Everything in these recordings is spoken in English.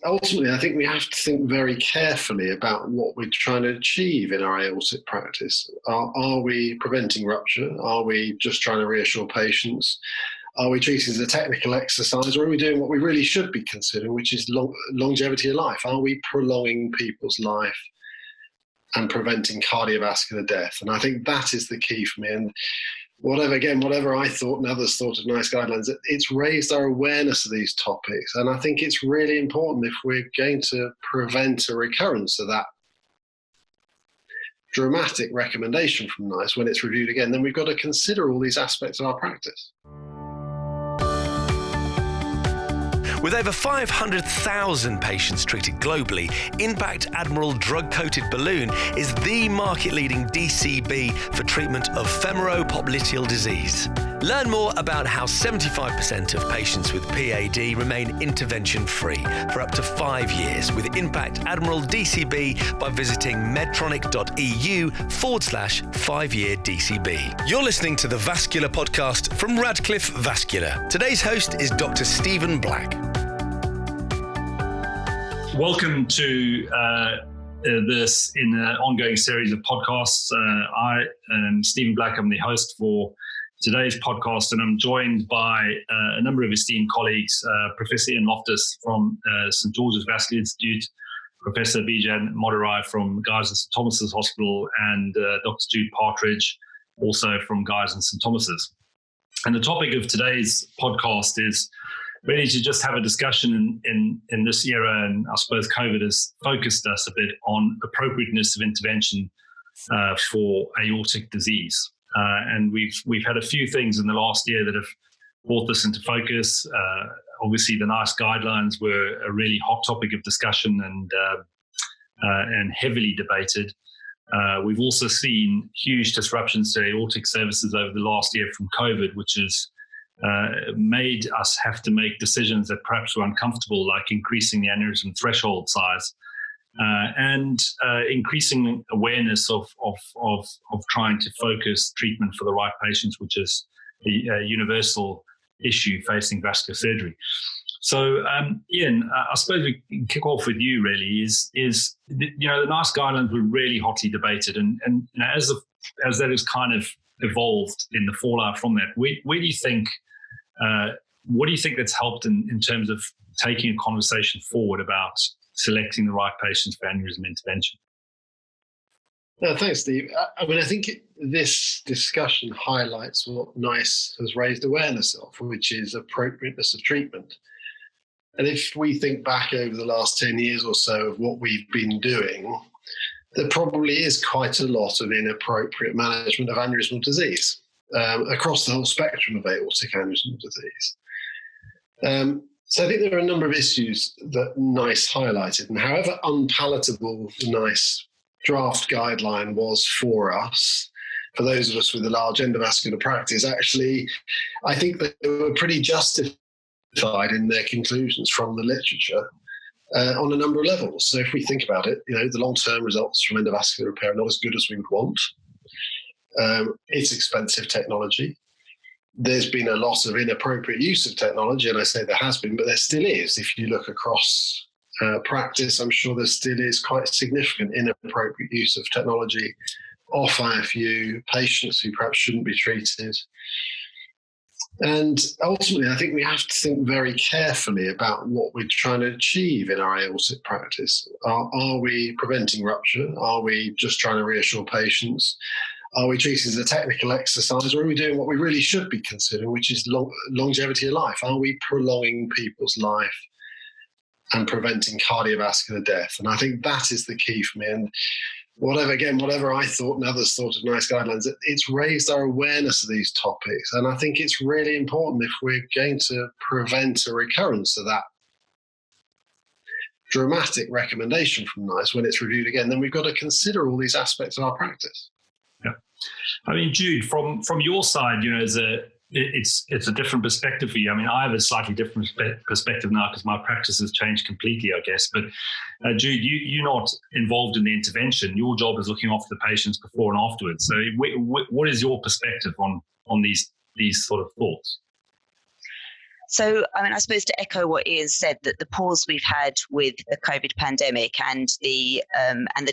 ultimately, I think we have to think very carefully about what we're trying to achieve in our aortic practice. Are we preventing rupture? Are we just trying to reassure patients? Are we treating it as a technical exercise, or are we doing what we really should be considering, which is longevity of life? Are we prolonging people's life and preventing cardiovascular death? And I think that is the key for me. And whatever I thought and others thought of NICE guidelines, it's raised our awareness of these topics. And I think it's really important, if we're going to prevent a recurrence of that dramatic recommendation from NICE when it's reviewed again, then we've got to consider all these aspects of our practice. With over 500,000 patients treated globally, Impact Admiral drug-coated balloon is the market-leading DCB for treatment of femoropopliteal disease. Learn more about how 75% of patients with PAD remain intervention-free for up to 5 years with Impact Admiral DCB by visiting medtronic.eu/5-year DCB. You're listening to the Vascular podcast from Radcliffe Vascular. Today's host is Dr. Stephen Black. Welcome to this in an ongoing series of podcasts. I am Stephen Black. I'm the host for today's podcast, and I'm joined by a number of esteemed colleagues, Professor Ian Loftus from St. George's Vascular Institute, Professor Bijan Modarai from Guy's and St. Thomas's Hospital, and Dr. Jude Partridge, also from Guy's and St. Thomas's. And the topic of today's podcast is really to just have a discussion in this era, and I suppose COVID has focused us a bit on appropriateness of intervention for aortic disease. And we've had a few things in the last year that have brought this into focus. Obviously, the NICE guidelines were a really hot topic of discussion and heavily debated. We've also seen huge disruptions to aortic services over the last year from COVID, which has made us have to make decisions that perhaps were uncomfortable, like increasing the aneurysm threshold size and increasing awareness of trying to focus treatment for the right patients, which is a universal issue facing vascular surgery. So, Ian, I suppose we can kick off with you. Really, is the NICE guidelines were really hotly debated, and as that has kind of evolved in the fallout from that, where do you think? What do you think that's helped in terms of taking a conversation forward about selecting the right patients for aneurysm intervention? Thanks, Steve. I think this discussion highlights what NICE has raised awareness of, which is appropriateness of treatment. And if we think back over the last 10 years or so of what we've been doing, there probably is quite a lot of inappropriate management of aneurysmal disease across the whole spectrum of aortic aneurysmal disease. So I think there are a number of issues that NICE highlighted, and however unpalatable the NICE draft guideline was for us, for those of us with a large endovascular practice, actually, I think that they were pretty justified in their conclusions from the literature on a number of levels. So if we think about it, the long-term results from endovascular repair are not as good as we would want. It's expensive technology. There's been a lot of inappropriate use of technology, and I say there has been, but there still is. If you look across practice, I'm sure there still is quite significant inappropriate use of technology off IFU, patients who perhaps shouldn't be treated. And ultimately, I think we have to think very carefully about what we're trying to achieve in our aortic practice. Are we preventing rupture? Are we just trying to reassure patients? Are we treating it as a technical exercise, or are we doing what we really should be considering, which is longevity of life? Are we prolonging people's life and preventing cardiovascular death? And I think that is the key for me. And whatever I thought and others thought of NICE guidelines, it's raised our awareness of these topics. And I think it's really important, if we're going to prevent a recurrence of that dramatic recommendation from NICE when it's reviewed again, then we've got to consider all these aspects of our practice. Yeah. I mean, Jude, from your side, it's a different perspective for you. I mean, I have a slightly different perspective now because my practice has changed completely, I guess. But Jude, you're not involved in the intervention. Your job is looking after the patients before and afterwards. So what is your perspective on these sort of thoughts? So, I suppose to echo what Ian said, that the pause we've had with the COVID pandemic and the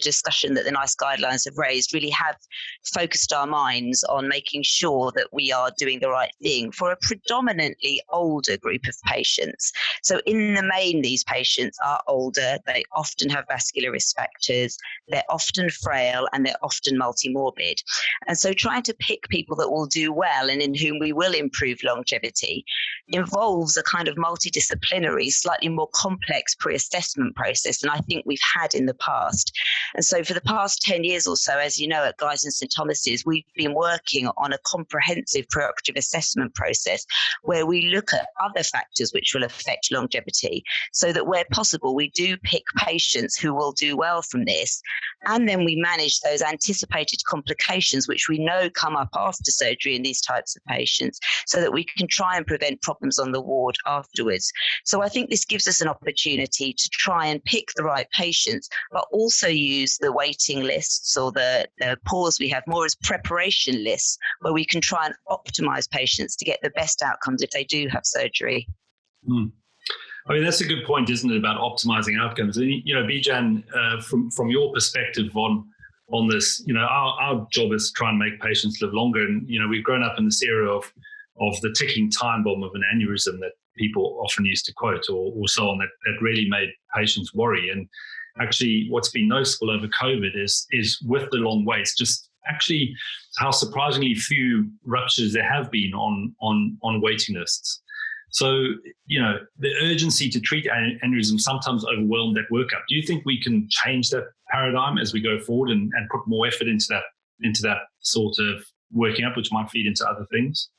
discussion that the NICE guidelines have raised really have focused our minds on making sure that we are doing the right thing for a predominantly older group of patients. So in the main, these patients are older, they often have vascular risk factors, they're often frail, and they're often multimorbid. And so trying to pick people that will do well and in whom we will improve longevity involves a kind of multidisciplinary, slightly more complex pre-assessment process than I think we've had in the past. And so for the past 10 years or so, as you know, at Guy's and St Thomas's, we've been working on a comprehensive preoperative assessment process where we look at other factors which will affect longevity, so that where possible, we do pick patients who will do well from this. And then we manage those anticipated complications, which we know come up after surgery in these types of patients, so that we can try and prevent problems on the ward afterwards. So I think this gives us an opportunity to try and pick the right patients, but also use the waiting lists or the pause we have more as preparation lists, where we can try and optimize patients to get the best outcomes if they do have surgery. I mean, that's a good point, isn't it, about optimizing outcomes? And, Bijan, from your perspective on this, our job is to try and make patients live longer. And, we've grown up in this era of the ticking time bomb of an aneurysm that people often used to quote or so on, that really made patients worry. And actually what's been noticeable over COVID is with the long waits, just actually how surprisingly few ruptures there have been on waiting lists. So, the urgency to treat aneurysm sometimes overwhelmed that workup. Do you think we can change that paradigm as we go forward and put more effort into that sort of working up, which might feed into other things?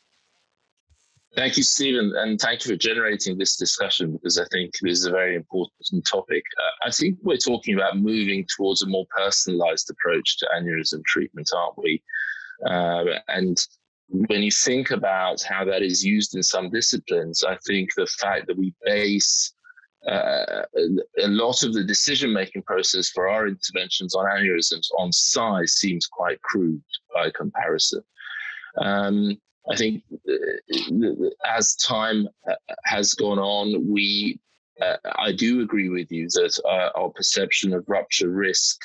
Thank you, Stephen, and thank you for generating this discussion, because I think this is a very important topic. I think we're talking about moving towards a more personalized approach to aneurysm treatment, aren't we? And when you think about how that is used in some disciplines, I think the fact that we base a lot of the decision-making process for our interventions on aneurysms on size seems quite crude by comparison. I think as time has gone on, I do agree with you that our perception of rupture risk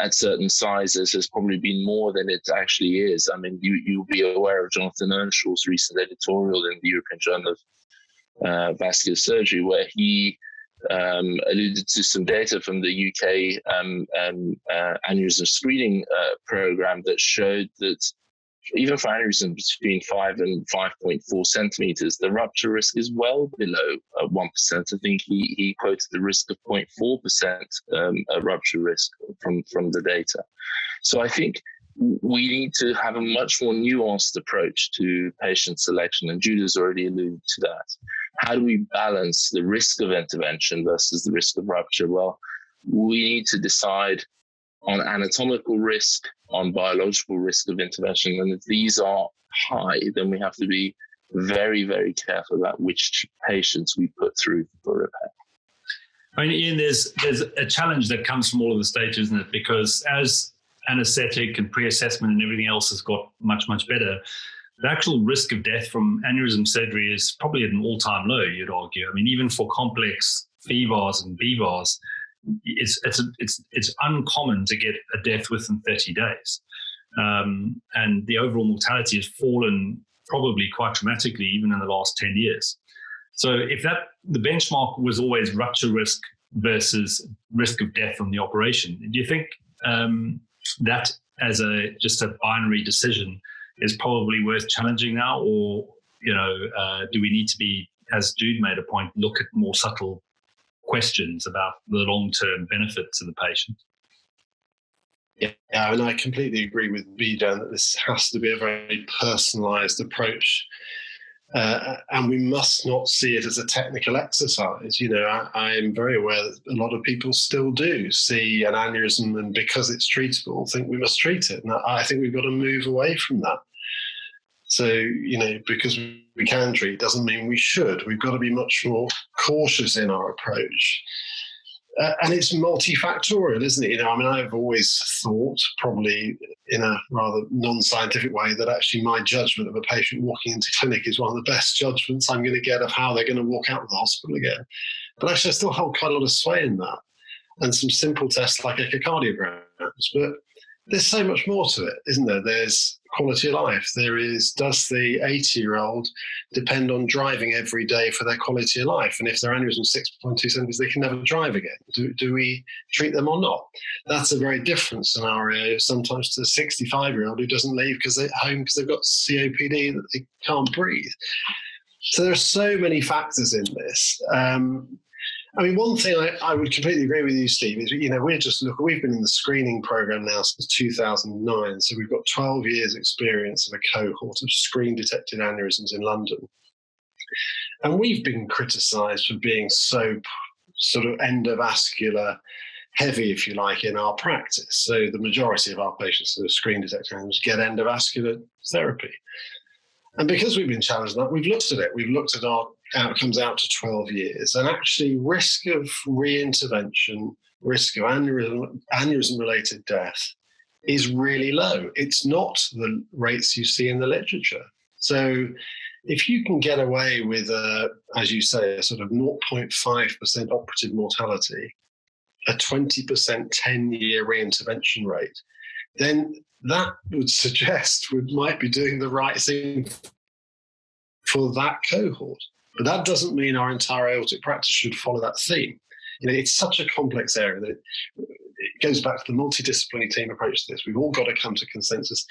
at certain sizes has probably been more than it actually is. I mean, you'll be aware of Jonathan Earnshaw's recent editorial in the European Journal of Vascular Surgery, where he alluded to some data from the UK aneurysm screening program that showed that even for aneurysms between 5 and 5.4 centimeters, the rupture risk is well below 1%. I think he quoted the risk of 0.4% rupture risk from the data. So I think we need to have a much more nuanced approach to patient selection, and Jude has already alluded to that. How do we balance the risk of intervention versus the risk of rupture? Well, we need to decide on anatomical risk, on biological risk of intervention. And if these are high, then we have to be very, very careful about which patients we put through for repair. I mean, Ian, there's a challenge that comes from all of the stages, isn't it? Because as anesthetic and pre-assessment and everything else has got much, much better, the actual risk of death from aneurysm surgery is probably at an all-time low, you'd argue. I mean, even for complex FEVARs and BVARs, it's uncommon to get a death within 30 days. And the overall mortality has fallen probably quite dramatically even in the last 10 years. So if the benchmark was always rupture risk versus risk of death on the operation, do you think that as just a binary decision is probably worth challenging now? Or, do we need to be, as Jude made a point, look at more subtle questions about the long-term benefits of the patient? Yeah, and I completely agree with Bijan that this has to be a very personalised approach, and we must not see it as a technical exercise. I am very aware that a lot of people still do see an aneurysm and because it's treatable, think we must treat it. And I think we've got to move away from that. So, because we can treat doesn't mean we should. We've got to be much more cautious in our approach. And it's multifactorial, isn't it? I've always thought, probably in a rather non-scientific way, that actually my judgment of a patient walking into clinic is one of the best judgments I'm going to get of how they're going to walk out of the hospital again. But actually, I still hold quite a lot of sway in that. And some simple tests like echocardiograms. But there's so much more to it, isn't there? There's quality of life. There is, does the 80-year-old depend on driving every day for their quality of life? And if their aneurysm is 6.2 centimeters, they can never drive again. Do we treat them or not? That's a very different scenario sometimes to the 65-year-old who doesn't leave because they're home because they've got COPD that they can't breathe. So there are so many factors in this. One thing I would completely agree with you, Steve, is, we've been in the screening program now since 2009. So we've got 12 years experience of a cohort of screen-detected aneurysms in London. And we've been criticised for being so sort of endovascular heavy, if you like, in our practice. So the majority of our patients who are screen-detected aneurysms get endovascular therapy. And because we've been challenged on that, we've looked at it. We've looked at our outcomes out to 12 years. And actually, risk of reintervention, risk of aneurysm-related death is really low. It's not the rates you see in the literature. So if you can get away with, as you say, a sort of 0.5% operative mortality, a 20% 10-year reintervention rate, then that would suggest we might be doing the right thing for that cohort. But that doesn't mean our entire aortic practice should follow that theme. It's such a complex area that it goes back to the multidisciplinary team approach to this. We've all got to come to consensus.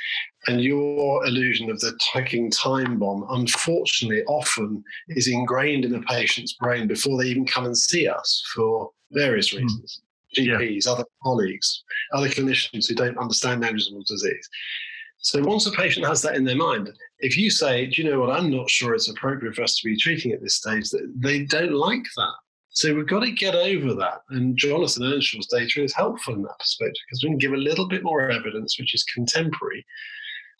And your illusion of the ticking time bomb, unfortunately, often is ingrained in a patient's brain before they even come and see us for various reasons. GPs, other colleagues, other clinicians who don't understand aneurysmal disease. So once a patient has that in their mind, if you say, do you know what, I'm not sure it's appropriate for us to be treating at this stage, they don't like that. So we've got to get over that. And Jonathan Earnshaw's data is helpful in that perspective because we can give a little bit more evidence, which is contemporary,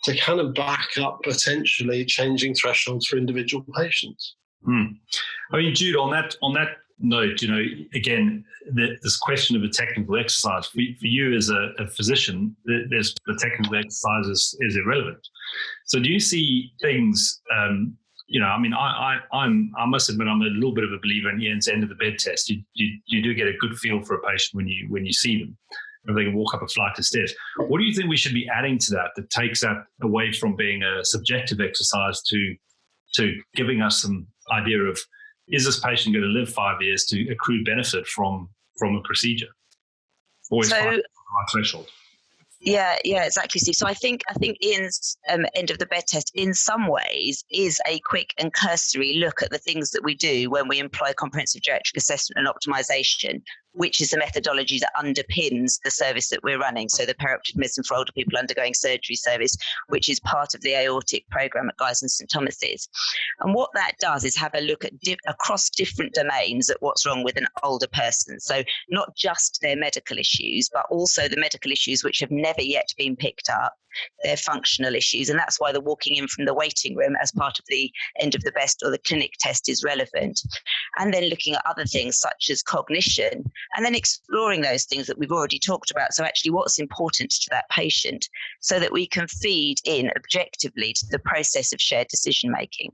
to kind of back up potentially changing thresholds for individual patients. Jude, on that note, again, this question of a technical exercise for you as a physician, the technical exercise is irrelevant. So do you see things? I must admit I'm a little bit of a believer in Ian's end of the bed test. You do get a good feel for a patient when you see them, if they can walk up a flight of stairs. What do you think we should be adding to that takes that away from being a subjective exercise to giving us some idea of, is this patient going to live 5 years to accrue benefit from a procedure? Always find the right threshold. Yeah, exactly, Steve. So I think Ian's end of the bed test, in some ways, is a quick and cursory look at the things that we do when we employ comprehensive geriatric assessment and optimization, which is the methodology that underpins the service that we're running. So the perioperative medicine for older people undergoing surgery service, which is part of the aortic program at Guy's and St Thomas's. And what that does is have a look at across different domains at what's wrong with an older person. So not just their medical issues, but also the medical issues which have never yet been picked up, their functional issues. And that's why the walking in from the waiting room as part of the end of the best or the clinic test is relevant. And then looking at other things such as cognition, and then exploring those things that we've already talked about. So actually what's important to that patient so that we can feed in objectively to the process of shared decision making.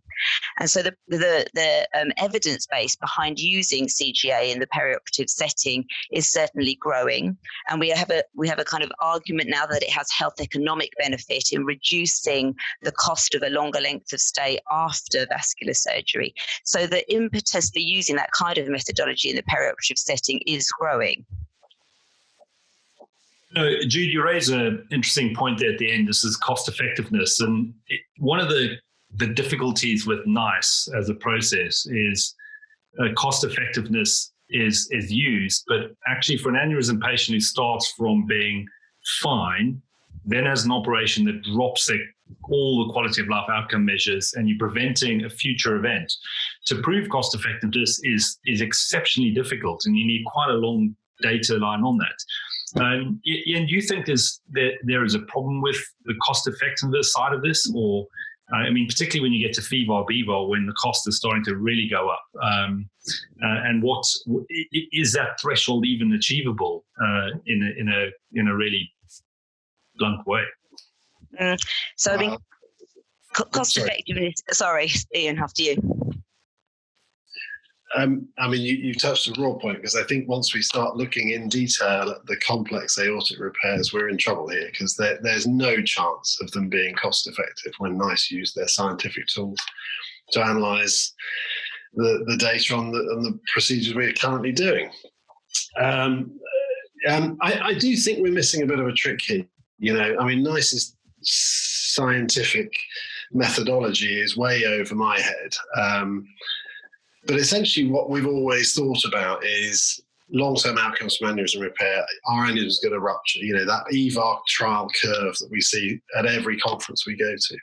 And so the evidence base behind using CGA in the perioperative setting is certainly growing. And we have a kind of argument now that it has health economic benefit in reducing the cost of a longer length of stay after vascular surgery. So the impetus for using that kind of methodology in the perioperative setting is growing. Jude, you raise an interesting point there at the end. This is cost effectiveness. And one of the difficulties with NICE as a process is cost effectiveness is used, but actually for an aneurysm patient who starts from being fine, then has an operation that drops all the quality of life outcome measures, and you're preventing a future event. To prove cost effectiveness is exceptionally difficult, and you need quite a long data line on that. Ian, do you think there is a problem with the cost effectiveness side of this, or I mean, particularly when you get to FEVAR, BVAR, when the cost is starting to really go up. And what is that threshold even achievable in a really blunt way? So I think cost effectiveness. Sorry, Ian, after you. I mean, you touched a raw point, because I think once we start looking in detail at the complex aortic repairs, we're in trouble here, because there's no chance of them being cost effective when NICE use their scientific tools to analyse the data on the procedures we're currently doing. I do think we're missing a bit of a trick here. I mean, NICE's scientific methodology is way over my head. But essentially what we've always thought about is long-term outcomes from aneurysm repair. Our aneurysm is going to rupture, that EVAR trial curve that we see at every conference we go to.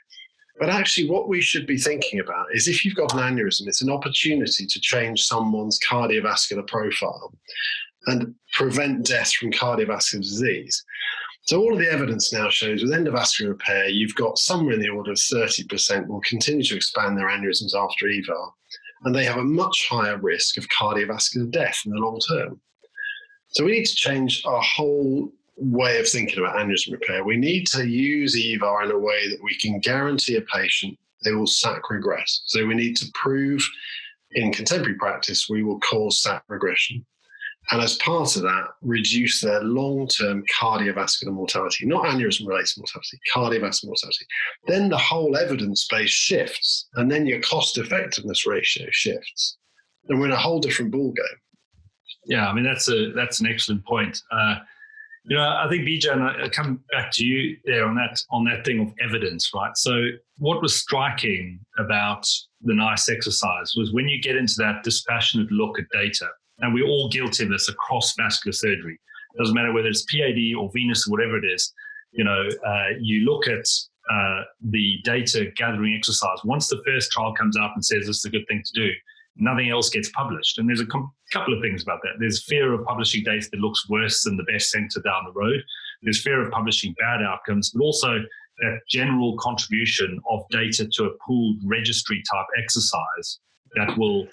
But actually what we should be thinking about is, if you've got an aneurysm, it's an opportunity to change someone's cardiovascular profile and prevent death from cardiovascular disease. So all of the evidence now shows with endovascular repair, you've got somewhere in the order of 30% will continue to expand their aneurysms after EVAR, and they have a much higher risk of cardiovascular death in the long term. So we need to change our whole way of thinking about aneurysm repair. We need to use EVAR in a way that we can guarantee a patient they will SAC regress. So we need to prove in contemporary practice we will cause SAC regression. And as part of that, reduce their long-term cardiovascular mortality, not aneurysm-related mortality, cardiovascular mortality. Then the whole evidence base shifts, and then your cost-effectiveness ratio shifts. And we're in a whole different ballgame. Yeah, I mean, that's an excellent point. I think, Bijan, I come back to you there on that thing of evidence, right? So what was striking about the NICE exercise was when you get into that dispassionate look at data, and we're all guilty of this across vascular surgery. It doesn't matter whether it's PAD or venous or whatever it is. You look at the data gathering exercise. Once the first trial comes up and says this is a good thing to do, nothing else gets published. And there's a couple of things about that. There's fear of publishing data that looks worse than the best center down the road. There's fear of publishing bad outcomes, but also that general contribution of data to a pooled registry type exercise that will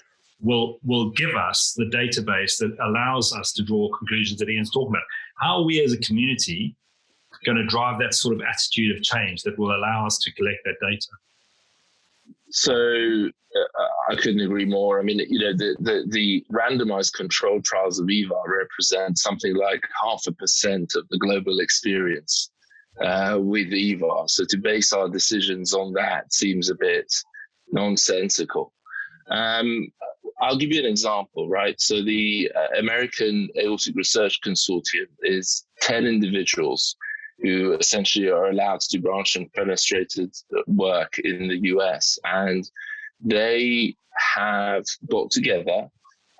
give us the database that allows us to draw conclusions that Ian's talking about. How are we as a community going to drive that sort of attitude of change that will allow us to collect that data? So I couldn't agree more. I mean, the randomized controlled trials of EVAR represent something like 0.5% of the global experience with EVAR. So to base our decisions on that seems a bit nonsensical. I'll give you an example, right? So the American Aortic Research Consortium is 10 individuals who essentially are allowed to do branch and fenestrated work in the US. And they have got together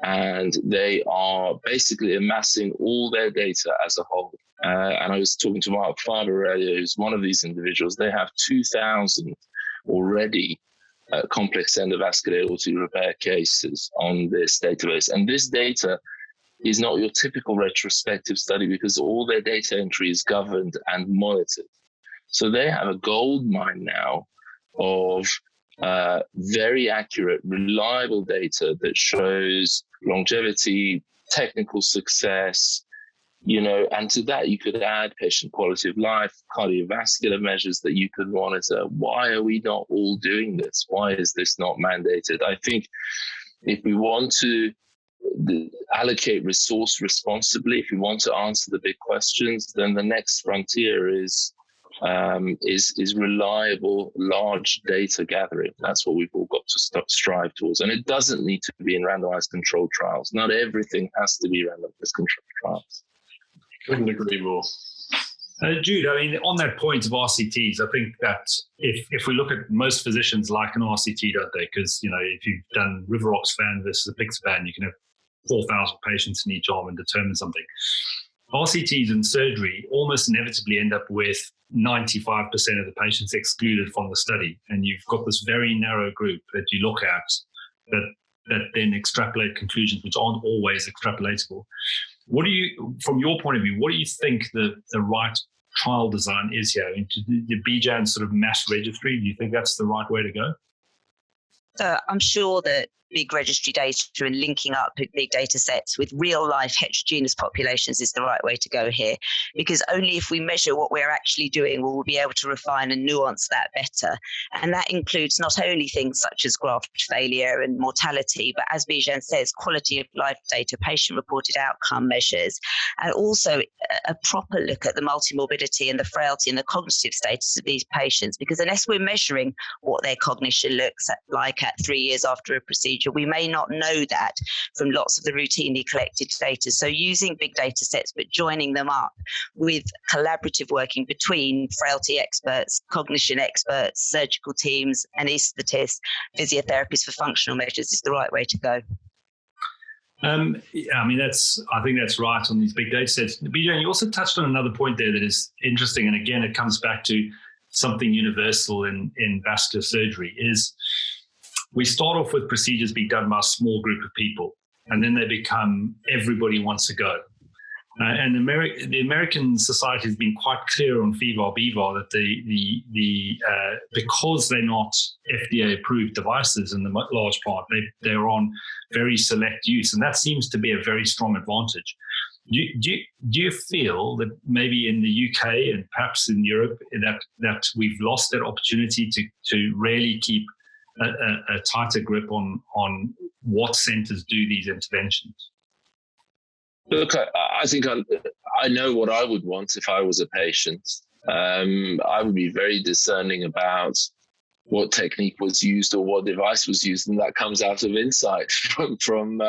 and they are basically amassing all their data as a whole. And I was talking to Mark Farber earlier, who's one of these individuals. They have 2,000 already complex endovascular aortic repair cases on this database. And this data is not your typical retrospective study because all their data entry is governed and monitored. So they have a gold mine now of very accurate, reliable data that shows longevity, technical success, and to that you could add patient quality of life, cardiovascular measures that you could monitor. Why are we not all doing this? Why is this not mandated? I think if we want to allocate resource responsibly, if we want to answer the big questions, then the next frontier is reliable, large data gathering. That's what we've all got to strive towards. And it doesn't need to be in randomized controlled trials. Not everything has to be randomized controlled trials. Couldn't agree more. Jude, I mean, on that point of RCTs, I think that if we look at most physicians like an RCT, don't they? Because, if you've done Rivaroxaban versus apixaban, you can have 4,000 patients in each arm and determine something. RCTs in surgery almost inevitably end up with 95% of the patients excluded from the study. And you've got this very narrow group that you look at that then extrapolate conclusions which aren't always extrapolatable. What do you, from your point of view, what do you think the right trial design is here. Into the Bijan sort of mass registry, do you think that's the right way to go? I'm sure that big registry data and linking up big data sets with real life heterogeneous populations is the right way to go here, because only if we measure what we're actually doing will we be able to refine and nuance that better. And that includes not only things such as graft failure and mortality, but as Bijan says, quality of life data, patient reported outcome measures, and also a proper look at the multimorbidity and the frailty and the cognitive status of these patients, because unless we're measuring what their cognition looks like at 3 years after a procedure, we may not know that from lots of the routinely collected data. So using big data sets, but joining them up with collaborative working between frailty experts, cognition experts, surgical teams, anaesthetists, physiotherapists for functional measures is the right way to go. I think that's right on these big data sets. Bijan, you also touched on another point there that is interesting. And again, it comes back to something universal in vascular surgery is we start off with procedures being done by a small group of people, and then they become everybody wants to go. And the American Society has been quite clear on FEVAR-BVAR that because they're not FDA-approved devices in the large part, they're on very select use, and that seems to be a very strong advantage. Do you feel that maybe in the UK and perhaps in Europe that we've lost that opportunity to really keep a tighter grip on what centres do these interventions? Look, I think I know what I would want if I was a patient. I would be very discerning about what technique was used or what device was used, and that comes out of insight from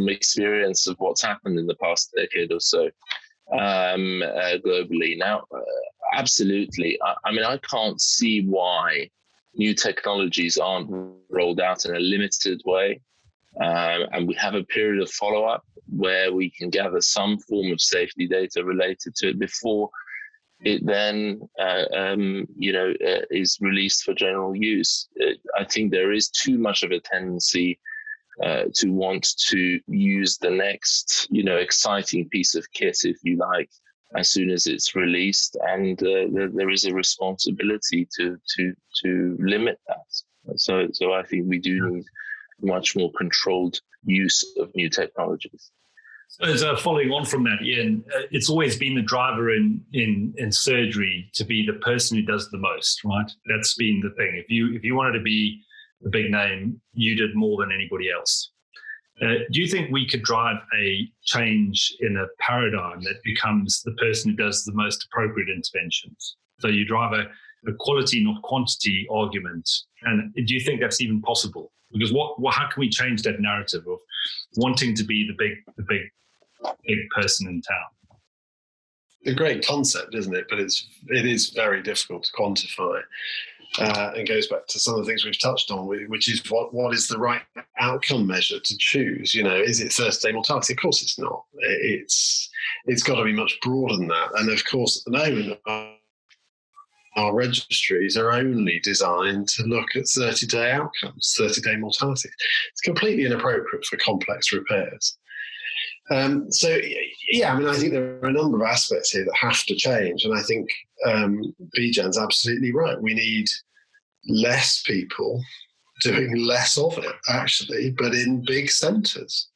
experience of what's happened in the past decade or so globally. Now, absolutely. I can't see why new technologies aren't rolled out in a limited way. And we have a period of follow-up where we can gather some form of safety data related to it before it then, is released for general use. I think there is too much of a tendency to want to use the next, exciting piece of kit, if you like, as soon as it's released, and there is a responsibility to limit that. So I think we do need much more controlled use of new technologies. So following on from that, Ian, it's always been the driver in surgery to be the person who does the most, right? That's been the thing. If you wanted to be the big name, you did more than anybody else. Do you think we could drive a change in a paradigm that becomes the person who does the most appropriate interventions? So you drive a quality, not quantity argument. And do you think that's even possible? Because how can we change that narrative of wanting to be the big person in town? A great concept, isn't it? But it is very difficult to quantify. And goes back to some of the things we've touched on, which is what is the right outcome measure to choose? Is it first-day mortality? Of course it's not. It's got to be much broader than that. And of course, at the moment, our registries are only designed to look at 30-day outcomes, 30-day mortality. It's completely inappropriate for complex repairs. I think there are a number of aspects here that have to change. And I think Bijan's absolutely right. We need less people doing less of it, actually, but in big centres.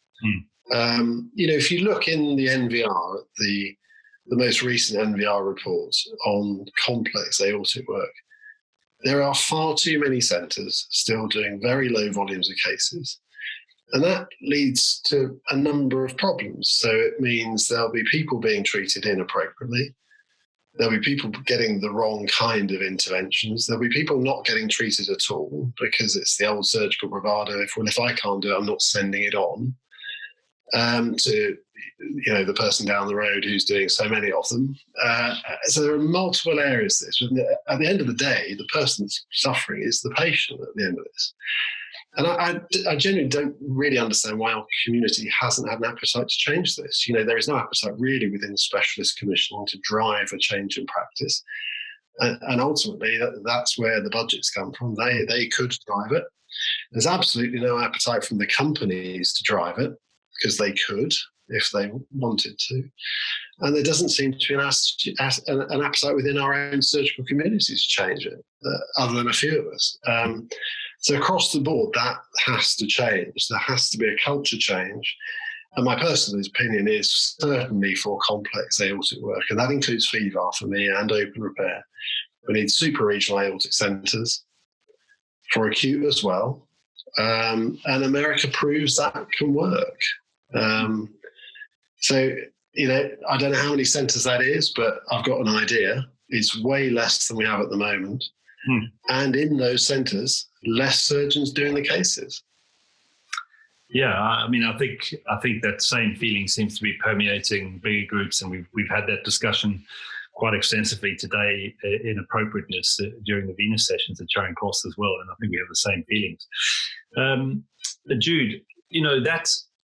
If you look in the NVR, the most recent NVR reports on complex aortic work, there are far too many centres still doing very low volumes of cases. And that leads to a number of problems. So it means there'll be people being treated inappropriately. There'll be people getting the wrong kind of interventions. There'll be people not getting treated at all because it's the old surgical bravado. If I can't do it, I'm not sending it on to the person down the road who's doing so many of them. So there are multiple areas to this. At the end of the day, the person that's suffering is the patient at the end of this. And I genuinely don't really understand why our community hasn't had an appetite to change this. There is no appetite really within the specialist commissioning to drive a change in practice. And ultimately, that's where the budgets come from. They could drive it. There's absolutely no appetite from the companies to drive it because they could. if they wanted to. And there doesn't seem to be an appetite within our own surgical communities to change it, other than a few of us. So across the board, that has to change. There has to be a culture change. And my personal opinion is certainly for complex aortic work, and that includes FEVAR for me and open repair. We need super-regional aortic centres for acute as well. And America proves that can work. So, I don't know how many centres that is, but I've got an idea. It's way less than we have at the moment. And in those centres, less surgeons doing the cases. Yeah, I mean, I think that same feeling seems to be permeating bigger groups, and we've had that discussion quite extensively today in appropriateness during the venous sessions at Charing Cross as well, and I think we have the same feelings. Jude, that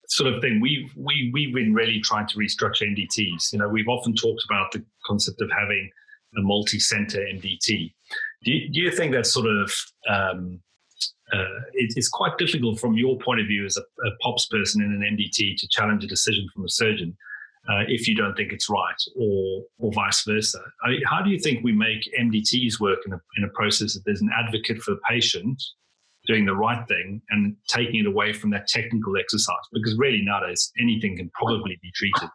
sort of thing, we've been really trying to restructure MDTs. We've often talked about the concept of having a multi-center MDT. Do you think that sort of it's quite difficult from your point of view as a POPs person in an MDT to challenge a decision from a surgeon if you don't think it's right, or vice versa? I mean, how do you think we make MDTs work in a process that there's an advocate for the patient doing the right thing and taking it away from that technical exercise? Because really nowadays anything can probably be treated,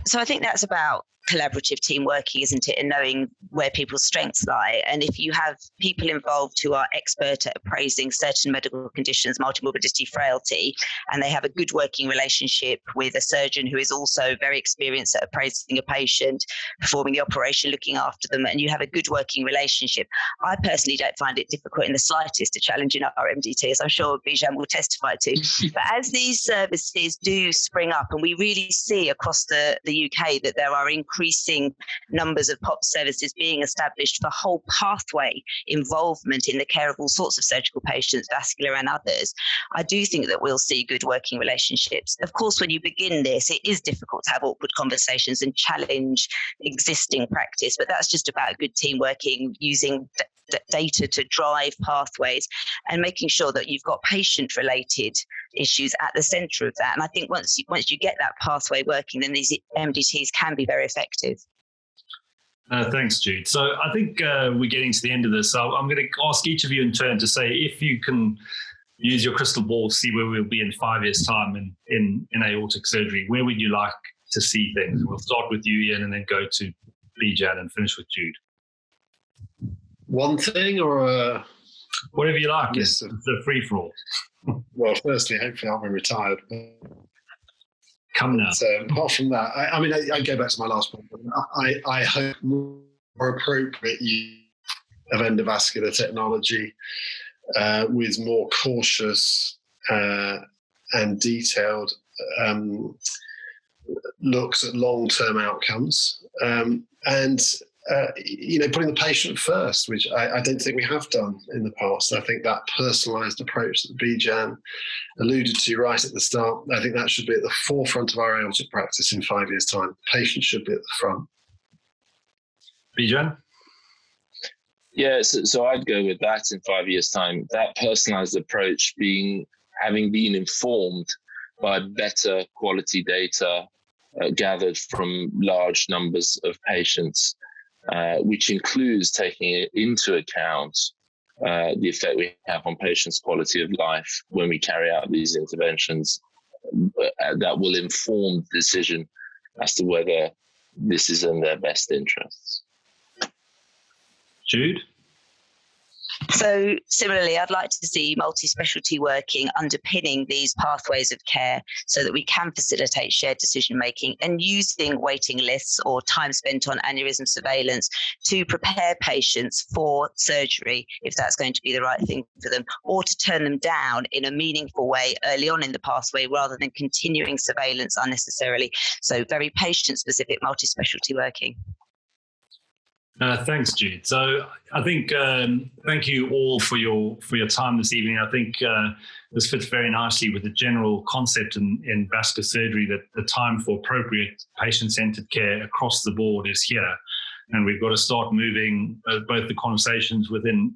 So I think that's about collaborative team working, isn't it, and knowing where people's strengths lie. And if you have people involved who are expert at appraising certain medical conditions, multimorbidity, frailty, and they have a good working relationship with a surgeon who is also very experienced at appraising a patient, performing the operation, looking after them, and you have a good working relationship, I personally don't find it difficult in the slightest to challenge in our MDT, as I'm sure Bijan will testify to. But as these services do spring up, and we really see across the UK that there are increasing numbers of POP services being established for whole pathway involvement in the care of all sorts of surgical patients, vascular and others, I do think that we'll see good working relationships. Of course, when you begin this, it is difficult to have awkward conversations and challenge existing practice, but that's just about good team working, using data to drive pathways and making sure that you've got patient-related issues at the centre of that. And I think once you get that pathway working, then these MDTs can be very effective. Thanks, Jude. So I think we're getting to the end of this. So I'm going to ask each of you in turn to say, if you can use your crystal ball to see where we'll be in 5 years' time in aortic surgery, where would you like to see things? We'll start with you, Ian, and then go to Bijan and finish with Jude. One thing or whatever you like. Yes, it's a free-for-all. Well, firstly, hopefully I'll be retired. Come now. So apart from that, I go back to my last point. I hope more appropriate use of endovascular technology with more cautious and detailed looks at long-term outcomes and putting the patient first, which I don't think we have done in the past. I think that personalised approach that Bijan alluded to right at the start, I think that should be at the forefront of our aortic practice in 5 years' time. Patients should be at the front. Bijan? Yeah, so I'd go with that in 5 years' time. That personalised approach having been informed by better quality data gathered from large numbers of patients, which includes taking into account the effect we have on patients' quality of life when we carry out these interventions. That will inform the decision as to whether this is in their best interests. Jude? So similarly, I'd like to see multi-specialty working underpinning these pathways of care so that we can facilitate shared decision-making and using waiting lists or time spent on aneurysm surveillance to prepare patients for surgery, if that's going to be the right thing for them, or to turn them down in a meaningful way early on in the pathway rather than continuing surveillance unnecessarily. So very patient-specific multi-specialty working. Thanks, Jude. So I think thank you all for your time this evening. I think this fits very nicely with the general concept in vascular surgery that the time for appropriate patient-centered care across the board is here. And we've got to start moving both the conversations within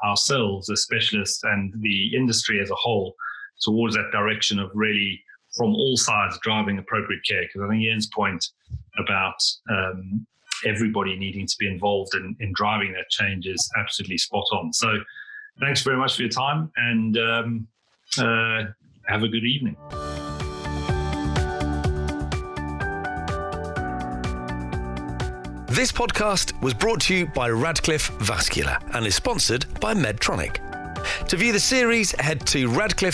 ourselves as specialists and the industry as a whole towards that direction of really from all sides driving appropriate care, because I think Ian's point about everybody needing to be involved in driving that change is absolutely spot on. So thanks very much for your time, and have a good evening. This podcast was brought to you by Radcliffe Vascular and is sponsored by Medtronic. To view the series, head to radcliffevascular.com.